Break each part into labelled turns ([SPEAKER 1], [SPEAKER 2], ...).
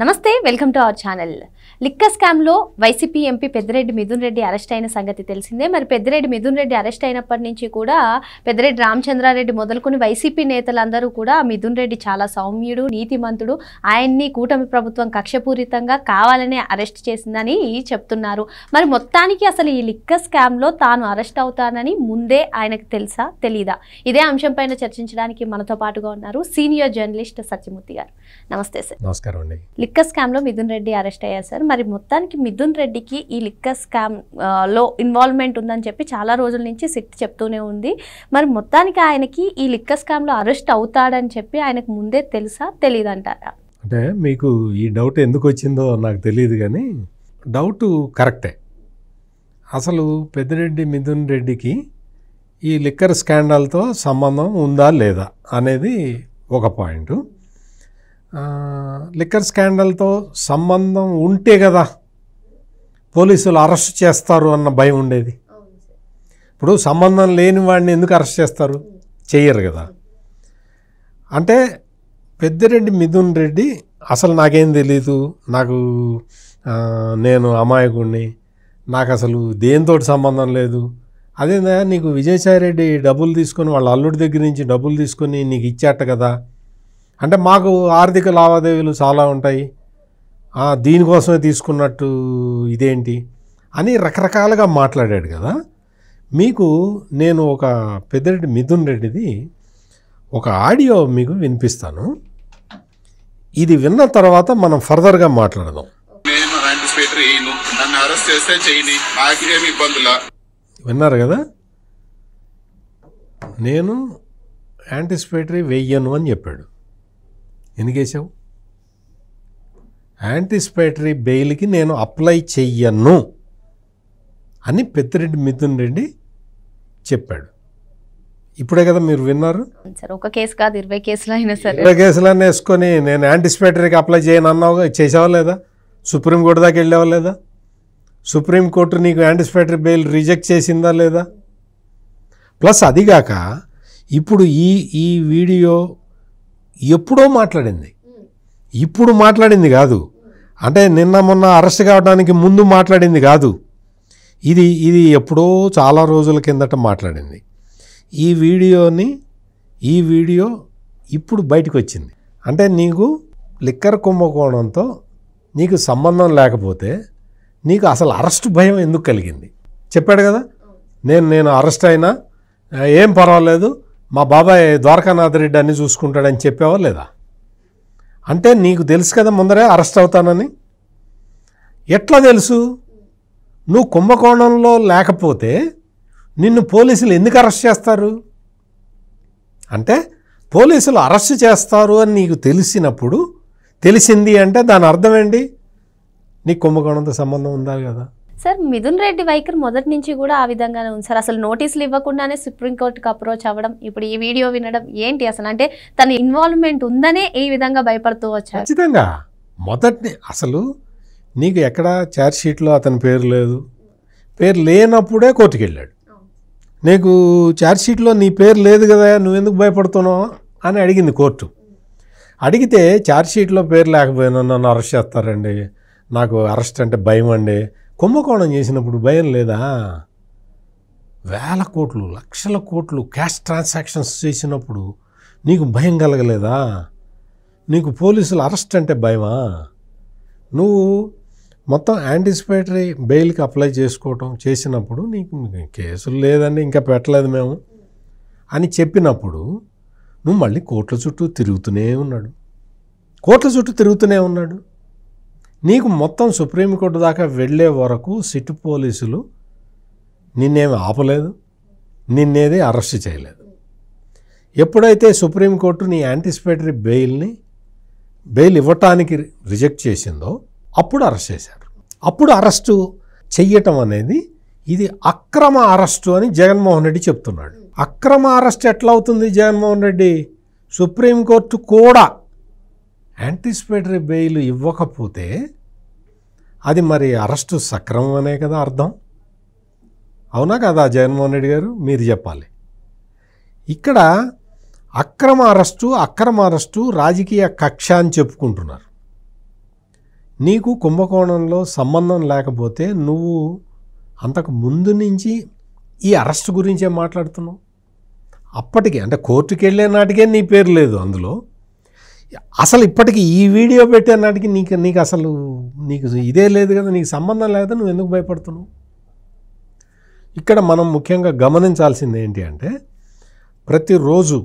[SPEAKER 1] నమస్తే welcome to our channel. Liquor scam లో YCP MP Peddireddy Mithun Reddy arrest అయిన సంగతి తెలిసిందే. మరి పెద్దిరెడ్డి మిథున్ రెడ్డి అరెస్ట్ అయినప్పటి నుంచి కూడా పెద్దిరెడ్డి రామచంద్రారెడ్డి మొదలుకొని వైసీపీ నేతలందరూ కూడా మిథున్ రెడ్డి చాలా సౌమ్యుడు, నీతిమంతుడు, ఆయన్ని కూటమి ప్రభుత్వం కక్షపూరితంగా కావాలనే అరెస్ట్ చేసిందని చెప్తున్నారు. మరి మొత్తానికి అసలు ఈ లిక్కర్ స్కామ్ లో తాను అరెస్ట్ అవుతానని ముందే ఆయనకు తెలుసా తెలీదా? ఇదే అంశం పైన చర్చించడానికి మనతో పాటుగా ఉన్నారు సీనియర్ జర్నలిస్ట్ సత్యమూర్తి గారు. నమస్తే సార్.
[SPEAKER 2] నమస్కారం అండి.
[SPEAKER 1] లిక్కర్ స్కామ్ లో మిథున్ రెడ్డి అరెస్ట్ అయ్యారు సార్. మరి మొత్తానికి మిథున్ రెడ్డికి ఈ లిక్కర్ స్కామ్ లో ఇన్వాల్వ్మెంట్ ఉందని చెప్పి చాలా రోజుల నుంచి సిట్ చెప్తూనే ఉంది. మరి మొత్తానికి ఆయనకి ఈ లిక్కర్ స్కామ్ లో అరెస్ట్ అవుతాడని చెప్పి ఆయనకు ముందే తెలుసా తెలీదంటారా?
[SPEAKER 2] అంటే మీకు ఈ డౌట్ ఎందుకు వచ్చిందో నాకు తెలియదు, కానీ డౌట్ కరెక్టే. అసలు పెద్దిరెడ్డి మిథున్ రెడ్డికి ఈ లిక్కర్ స్కాండల్తో సంబంధం ఉందా లేదా అనేది ఒక పాయింట్. లిక్కర్ స్కాండల్తో సంబంధం ఉంటే కదా పోలీసులు అరెస్ట్ చేస్తారు అన్న భయం ఉండేది. ఇప్పుడు సంబంధం లేని వాడిని ఎందుకు అరెస్ట్ చేస్తారు? చెయ్యరు కదా. అంటే పెద్దిరెడ్డి మిథున్ రెడ్డి అసలు నాకేం తెలీదు, నేను అమాయకుడిని, నాకు అసలు దేంతో సంబంధం లేదు, అదేందా నీకు విజయసాయిరెడ్డి డబ్బులు తీసుకొని వాళ్ళ అల్లుడి దగ్గర నుంచి డబ్బులు తీసుకొని నీకు ఇచ్చాట కదా, అంటే మాకు ఆర్థిక లావాదేవీలు చాలా ఉంటాయి, దీనికోసమే తీసుకున్నట్టు ఇదేంటి అని రకరకాలుగా మాట్లాడాడు కదా. మీకు నేను ఒక పెద్దిరెడ్డి మిథున్ రెడ్డిది ఒక ఆడియో మీకు వినిపిస్తాను. ఇది విన్న తర్వాత మనం ఫర్దర్గా మాట్లాడదాం. విన్నారు కదా, నేను యాంటిసిపేటరీ వెయ్యను అని చెప్పాడు. ఎందుకేసావు? యాంటిసిపేటరీ బెయిల్కి నేను అప్లై చెయ్యను అని పెద్దిరెడ్డి మిథున్ రెడ్డి చెప్పాడు. ఇప్పుడే కదా మీరు విన్నారు.
[SPEAKER 1] ఒక కేసు కాదు 20 కేసులు అయినా సరే
[SPEAKER 2] 20 కేసులన్నీ వేసుకొని నేను యాంటిసిపేటరీకి అప్లై చేయను అన్నావుగా, చేసావా లేదా? సుప్రీంకోర్టు దాకా వెళ్ళావా లేదా? సుప్రీంకోర్టు నీకు యాంటిసిపేటరీ బెయిల్ రిజెక్ట్ చేసిందా లేదా? ప్లస్ అదిగాక ఇప్పుడు ఈ వీడియో ఎప్పుడో మాట్లాడింది, ఇప్పుడు మాట్లాడింది కాదు. అంటే నిన్న మొన్న అరెస్ట్ కావడానికి ముందు మాట్లాడింది కాదు. ఇది ఎప్పుడో చాలా రోజుల కిందట మాట్లాడింది. ఈ వీడియో ఇప్పుడు బయటకు వచ్చింది. అంటే నీకు లిక్కర్ కుంభకోణంతో నీకు సంబంధం లేకపోతే నీకు అసలు అరెస్ట్ భయం ఎందుకు కలిగింది? చెప్పాడు కదా, నేను అరెస్ట్ అయినా ఏం పర్వాలేదు, మా బాబాయ్ ద్వారకానాథ్ రెడ్డి అన్ని చూసుకుంటాడని చెప్పావా లేదా? అంటే నీకు తెలుసు కదా ముందరే అరెస్ట్ అవుతానని. ఎట్లా తెలుసు? నువ్వు కుంభకోణంలో లేకపోతే నిన్ను పోలీసులు ఎందుకు అరెస్ట్ చేస్తారు? అంటే పోలీసులు అరెస్ట్ చేస్తారు అని నీకు తెలిసింది అంటే దాని అర్థం ఏంటి? నీకు కుంభకోణంతో సంబంధం ఉందా కదా.
[SPEAKER 1] సార్, మిథున్ రెడ్డి వైఖరి మొదటి నుంచి కూడా ఆ విధంగానే ఉంది సార్. అసలు నోటీసులు ఇవ్వకుండానే సుప్రీంకోర్టుకు అప్రోచ్ అవ్వడం, ఇప్పుడు ఈ వీడియో వినడం ఏంటి అసలు? అంటే తన ఇన్వాల్వ్మెంట్ ఉందనే ఈ విధంగా భయపడుతూ వచ్చారు.
[SPEAKER 2] ఖచ్చితంగా అసలు నీకు ఎక్కడ ఛార్జ్ షీట్లో అతని పేరు లేదు, పేరు లేనప్పుడే కోర్టుకు వెళ్ళాడు. నీకు ఛార్జ్ షీట్లో నీ పేరు లేదు కదా, నువ్వెందుకు భయపడుతున్నావు అని అడిగింది కోర్టు. అడిగితే ఛార్జ్ షీట్లో పేరు లేకపోయినా నన్ను అరెస్ట్ చేస్తారండి, నాకు అరెస్ట్ అంటే భయం అండి. కుంభకోణం చేసినప్పుడు భయం లేదా? వేల కోట్లు, లక్షల కోట్లు క్యాష్ ట్రాన్సాక్షన్స్ చేసినప్పుడు నీకు భయం కలగలేదా? నీకు పోలీసులు అరెస్ట్ అంటే భయమా? నువ్వు మొత్తం యాంటిసిపేటరీ బెయిల్కి అప్లై చేసినప్పుడు నీకు కేసులు లేదండి, ఇంకా పెట్టలేదు మేము అని చెప్పినప్పుడు నువ్వు మళ్ళీ కోర్టుల చుట్టూ తిరుగుతూనే ఉన్నాడు. నీకు మొత్తం సుప్రీంకోర్టు దాకా వెళ్ళే వరకు సిట్ పోలీసులు నిన్నేమి ఆపలేదు, నిన్నేది అరెస్ట్ చేయలేదు. ఎప్పుడైతే సుప్రీంకోర్టు నీ యాంటిసిపేటరీ బెయిల్ ఇవ్వటానికి రిజెక్ట్ చేసిందో అప్పుడు అరెస్ట్ చేశారు. అప్పుడు అరెస్టు చెయ్యటం అనేది ఇది అక్రమ అరెస్టు అని జగన్మోహన్ రెడ్డి చెప్తున్నాడు. అక్రమ అరెస్ట్ ఎట్లా అవుతుంది జగన్మోహన్ రెడ్డి? సుప్రీంకోర్టు కూడా యాంటిసిపేటరీ బెయిల్ ఇవ్వకపోతే అది మరి అరెస్టు సక్రమం అనే కదా అర్థం. అవునా కదా జగన్మోహన్ రెడ్డి గారు? మీరు చెప్పాలి. ఇక్కడ అక్రమ అరెస్టు రాజకీయ కక్ష అని చెప్పుకుంటున్నారు. నీకు కుంభకోణంలో సంబంధం లేకపోతే నువ్వు అంతకు ముందు నుంచి ఈ అరెస్ట్ గురించే మాట్లాడుతున్నావు. అప్పటికి అంటే కోర్టుకి వెళ్ళే నాటికే నీ పేరు లేదు అందులో. అసలు ఇప్పటికి ఈ వీడియో పెట్టే నాటికి నీకు అసలు నీకు ఇదే లేదు కదా, నీకు సంబంధం లేదా, నువ్వు ఎందుకు భయపడుతున్నావు? ఇక్కడ మనం ముఖ్యంగా గమనించాల్సింది ఏంటి అంటే, ప్రతిరోజు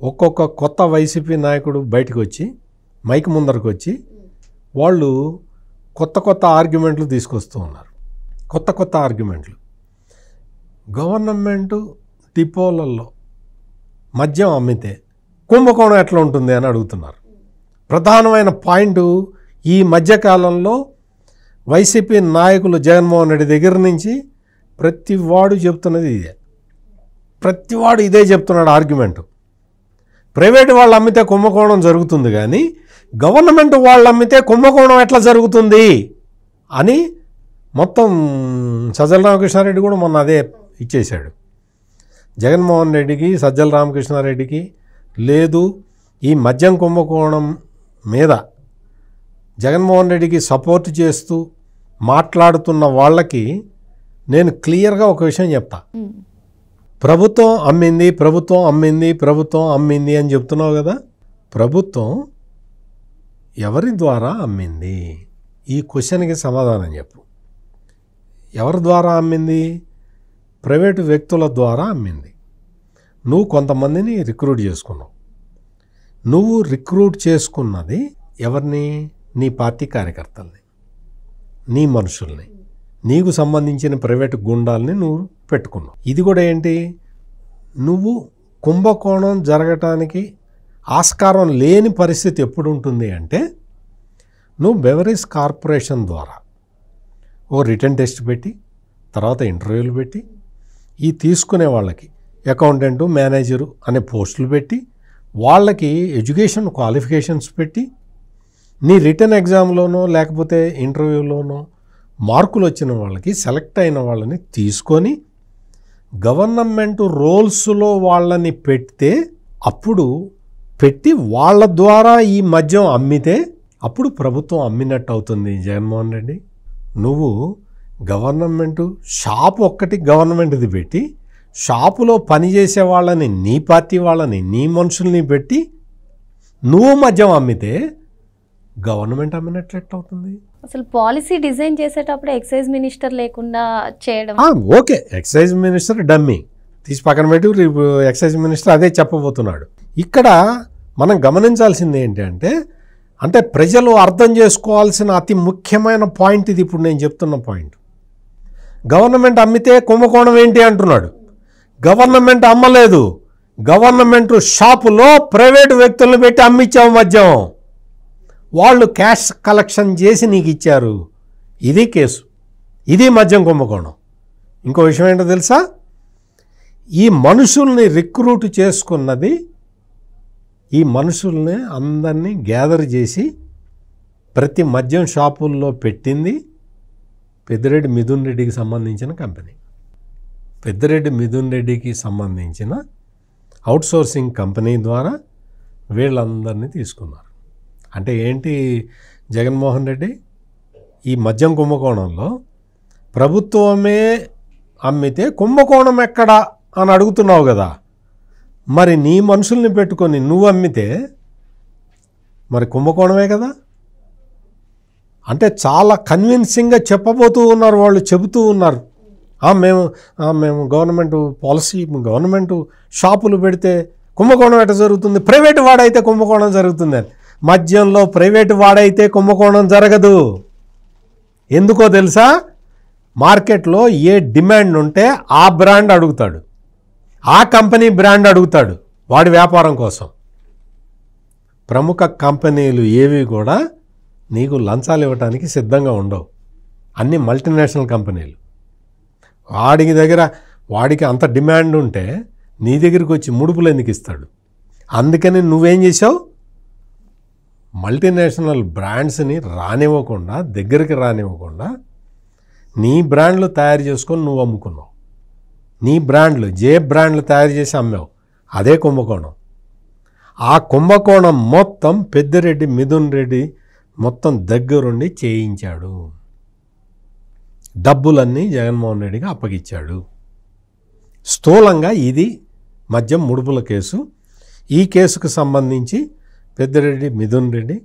[SPEAKER 2] ఒక్కొక్క కొత్త వైసీపీ నాయకుడు బయటకు వచ్చి మైక్ ముందరకు వచ్చి వాళ్ళు కొత్త కొత్త ఆర్గ్యుమెంట్లు తీసుకొస్తూ ఉన్నారు. కొత్త కొత్త ఆర్గ్యుమెంట్లు. గవర్నమెంటు డిపోలలో మద్యం అమ్మితే కుంభకోణం ఎట్లా ఉంటుంది అని అడుగుతున్నారు. ప్రధానమైన పాయింట్ ఈ మధ్యకాలంలో వైసీపీ నాయకులు జగన్మోహన్ రెడ్డి దగ్గర నుంచి ప్రతివాడు చెప్తున్నది ఇదే. ప్రతివాడు ఇదే చెప్తున్నాడు ఆర్గ్యుమెంట్. ప్రైవేటు వాళ్ళు అమ్మితే కుంభకోణం జరుగుతుంది కానీ గవర్నమెంట్ వాళ్ళు అమ్మితే కుంభకోణం ఎట్లా జరుగుతుంది అని మొత్తం సజ్జల రామకృష్ణారెడ్డి కూడా మొన్న అదే ఇచ్చేశాడు. జగన్మోహన్ రెడ్డికి సజ్జల రామకృష్ణారెడ్డికి లేదు ఈ మద్యం కుంభకోణం మీద జగన్మోహన్ రెడ్డికి సపోర్ట్ చేస్తూ మాట్లాడుతున్న వాళ్ళకి నేను క్లియర్గా ఒక విషయం చెప్తా. ప్రభుత్వం అమ్మింది ప్రభుత్వం అమ్మింది ప్రభుత్వం అమ్మింది అని చెప్తున్నావు కదా, ప్రభుత్వం ఎవరి ద్వారా అమ్మింది? ఈ క్వశ్చన్కి సమాధానం చెప్పు. ఎవరి ద్వారా అమ్మింది? ప్రైవేటు వ్యక్తుల ద్వారా అమ్మింది. నువ్వు కొంతమందిని రిక్రూట్ చేసుకున్నావు. నువ్వు రిక్రూట్ చేసుకున్నది ఎవరిని? నీ పార్టీ కార్యకర్తల్ని, నీ మనుషుల్ని, నీకు సంబంధించిన ప్రైవేటు గుండాల్ని నువ్వు పెట్టుకున్నావు. ఇది కూడా ఏంటి? నువ్వు కుంభకోణం జరగటానికి ఆస్కారం లేని పరిస్థితి ఎప్పుడు ఉంటుంది అంటే, నువ్వు బెవరేజ్ కార్పొరేషన్ ద్వారా ఓ రిటర్న్ టెస్ట్ పెట్టి తర్వాత ఇంటర్వ్యూలు పెట్టి ఈ తీసుకునే వాళ్ళకి అకౌంటెంటు మేనేజరు అనే పోస్టులు పెట్టి వాళ్ళకి ఎడ్యుకేషన్ క్వాలిఫికేషన్స్ పెట్టి నీ రిటర్న్ ఎగ్జామ్లోనో లేకపోతే ఇంటర్వ్యూలోనో మార్కులు వచ్చిన వాళ్ళకి సెలెక్ట్ అయిన వాళ్ళని తీసుకొని గవర్నమెంట్ రోల్స్లో వాళ్ళని పెడితే అప్పుడు పెట్టి వాళ్ళ ద్వారా ఈ మద్యం అమ్మితే అప్పుడు ప్రభుత్వం అమ్మినట్టు అవుతుంది. జగన్మోహన్ రెడ్డి, నువ్వు గవర్నమెంటు షాప్ ఒక్కటి గవర్నమెంట్ది పెట్టి షాపులో పనిచేసే వాళ్ళని నీ పార్టీ వాళ్ళని నీ మనుషుల్ని పెట్టి నువ్వు మద్యం అమ్మితే గవర్నమెంట్ అమ్మినట్లు ఎట్లా అవుతుంది?
[SPEAKER 1] అసలు పాలసీ డిజైన్ చేసేటప్పుడు ఎక్సైజ్ మినిస్టర్ లేకుండా చేయడం
[SPEAKER 2] ఓకే, ఎక్సైజ్ మినిస్టర్ డమ్మీ తీసి పక్కన పెట్టి ఎక్సైజ్ మినిస్టర్ అదే చెప్పబోతున్నాడు. ఇక్కడ మనం గమనించాల్సింది ఏంటంటే, అంటే ప్రజలు అర్థం చేసుకోవాల్సిన అతి ముఖ్యమైన పాయింట్ ఇది. ఇప్పుడు నేను చెప్తున్న పాయింట్, గవర్నమెంట్ అమ్మితే కుంభకోణం ఏంటి అంటున్నాడు. గవర్నమెంట్ అమ్మలేదు, గవర్నమెంట్ షాపులో ప్రైవేటు వ్యక్తులను పెట్టి అమ్మించావు మద్యం. వాళ్ళు క్యాష్ కలెక్షన్ చేసి నీకు ఇచ్చారు. ఇది కేసు, ఇది మద్యం కుంభకోణం. ఇంకో విషయం ఏంటో తెలుసా? ఈ మనుషుల్ని రిక్రూట్ చేసుకున్నది, ఈ మనుషుల్ని అందరినీ గ్యాదర్ చేసి ప్రతి మద్యం షాపుల్లో పెట్టింది పెద్దిరెడ్డి మిథున్ రెడ్డికి సంబంధించిన కంపెనీ. పెద్దిరెడ్డి మిథున్ రెడ్డికి సంబంధించిన అవుట్సోర్సింగ్ కంపెనీ ద్వారా వీళ్ళందరినీ తీసుకున్నారు. అంటే ఏంటి జగన్మోహన్ రెడ్డి, ఈ మద్యం కుంభకోణంలో ప్రభుత్వమే అమ్మితే కుంభకోణం ఎక్కడా అని అడుగుతున్నావు కదా. మరి నీ మనుషుల్ని పెట్టుకొని నువ్వు అమ్మితే మరి కుంభకోణమే కదా. అంటే చాలా కన్విన్సింగ్గా చెప్పబోతూ ఉన్నారు వాళ్ళు, చెబుతూ ఉన్నారు. మేము గవర్నమెంట్ పాలసీ, గవర్నమెంట్ షాపులు పెడితే కుంభకోణం ఎట్లా జరుగుతుంది, ప్రైవేటు వాడైతే కుంభకోణం జరుగుతుంది అని. మద్యంలో ప్రైవేటు వాడైతే కుంభకోణం జరగదు. ఎందుకో తెలుసా? మార్కెట్లో ఏ డిమాండ్ ఉంటే ఆ బ్రాండ్ అడుగుతాడు, ఆ కంపెనీ బ్రాండ్ అడుగుతాడు వాడి వ్యాపారం కోసం. ప్రముఖ కంపెనీలు ఏవి కూడా నీకు లంచాలు ఇవ్వడానికి సిద్ధంగా ఉండవు. అన్ని మల్టీనేషనల్ కంపెనీలు. వాడికి అంత డిమాండ్ ఉంటే నీ దగ్గరికి వచ్చి ముడుపులు ఎందుకు ఇస్తాడు? అందుకని నువ్వేం చేసావు? మల్టీనేషనల్ బ్రాండ్స్ని రానివ్వకుండా, దగ్గరికి రానివ్వకుండా నీ బ్రాండ్లు తయారు చేసుకొని నువ్వు అమ్ముకున్నావు. నీ బ్రాండ్లు, బ్రాండ్లు తయారు చేసి అమ్మావు. అదే కుంభకోణం. ఆ కుంభకోణం మొత్తం పెద్దిరెడ్డి మిథున్ రెడ్డి మొత్తం దగ్గరుండి చేయించాడు, డబ్బులన్నీ జగన్మోహన్ రెడ్డికి అప్పగించాడు. స్థూలంగా ఇది మద్యం ముడుపుల కేసు. ఈ కేసుకు సంబంధించి పెద్దిరెడ్డి మిథున్ రెడ్డి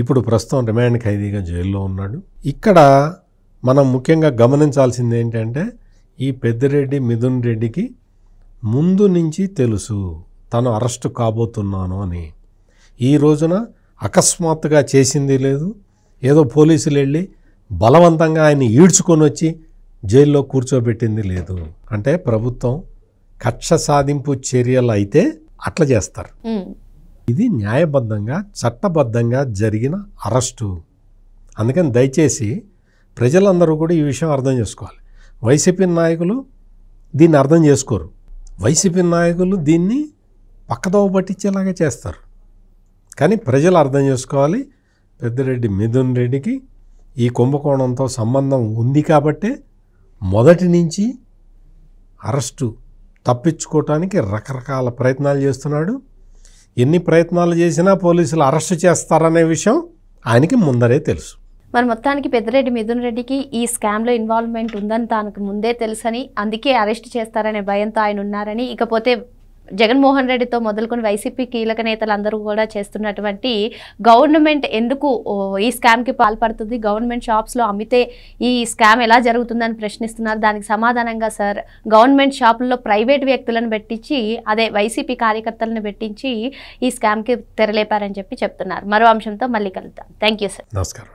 [SPEAKER 2] ఇప్పుడు ప్రస్తుతం రిమాండ్ ఖైదీగా జైల్లో ఉన్నాడు. ఇక్కడ మనం ముఖ్యంగా గమనించాల్సింది ఏంటంటే ఈ పెద్దిరెడ్డి మిథున్ రెడ్డికి ముందు నుంచి తెలుసు తను అరెస్టు కాబోతున్నాను అని. ఈ రోజున అకస్మాత్తుగా చేసింది లేదు, ఏదో పోలీసులు వెళ్ళి బలవంతంగా ఆయన ఈడ్చుకొని వచ్చి జైల్లో కూర్చోబెట్టింది లేదు. అంటే ప్రభుత్వం కక్ష సాధింపు చర్యలు అయితే అట్లా చేస్తారు. ఇది న్యాయబద్ధంగా చట్టబద్ధంగా జరిగిన అరెస్టు. అందుకని దయచేసి ప్రజలందరూ కూడా ఈ విషయం అర్థం చేసుకోవాలి. వైసీపీ నాయకులు దీన్ని అర్థం చేసుకోరు. వైసీపీ నాయకులు దీన్ని పక్కదోవ పట్టించేలాగా చేస్తారు. కానీ ప్రజలు అర్థం చేసుకోవాలి, పెద్దిరెడ్డి మిథున్ రెడ్డికి ఈ కుంభకోణంతో సంబంధం ఉంది కాబట్టే మొదటి నుంచి అరెస్టు తప్పించుకోవటానికి రకరకాల ప్రయత్నాలు చేస్తున్నాడు. ఎన్ని ప్రయత్నాలు చేసినా పోలీసులు అరెస్టు చేస్తారనే విషయం ఆయనకి ముందరే తెలుసు.
[SPEAKER 1] మరి మొత్తానికి పెద్దిరెడ్డి మిథున్ రెడ్డికి ఈ స్కామ్లో ఇన్వాల్వ్మెంట్ ఉందని తనకు ముందే తెలుసని, అందుకే అరెస్ట్ చేస్తారనే భయంతో ఆయన ఉన్నారని, ఇకపోతే జగన్మోహన్ రెడ్డితో మొదలుకొని వైసీపీ కీలక నేతలందరూ కూడా చేస్తున్నటువంటి గవర్నమెంట్ ఎందుకు ఈ స్కామ్కి పాల్పడుతుంది, గవర్నమెంట్ షాప్స్లో అమ్మితే ఈ స్కామ్ ఎలా జరుగుతుందని ప్రశ్నిస్తున్నారు. దానికి సమాధానంగా సార్ గవర్నమెంట్ షాపుల్లో ప్రైవేట్ వ్యక్తులను పెట్టించి, అదే వైసీపీ కార్యకర్తలను పెట్టించి ఈ స్కామ్కి తెరలేపారని చెప్పి చెప్తున్నారు. మరో అంశంతో మళ్ళీ కలుద్దాం. Thank you sir.
[SPEAKER 2] నమస్కారం.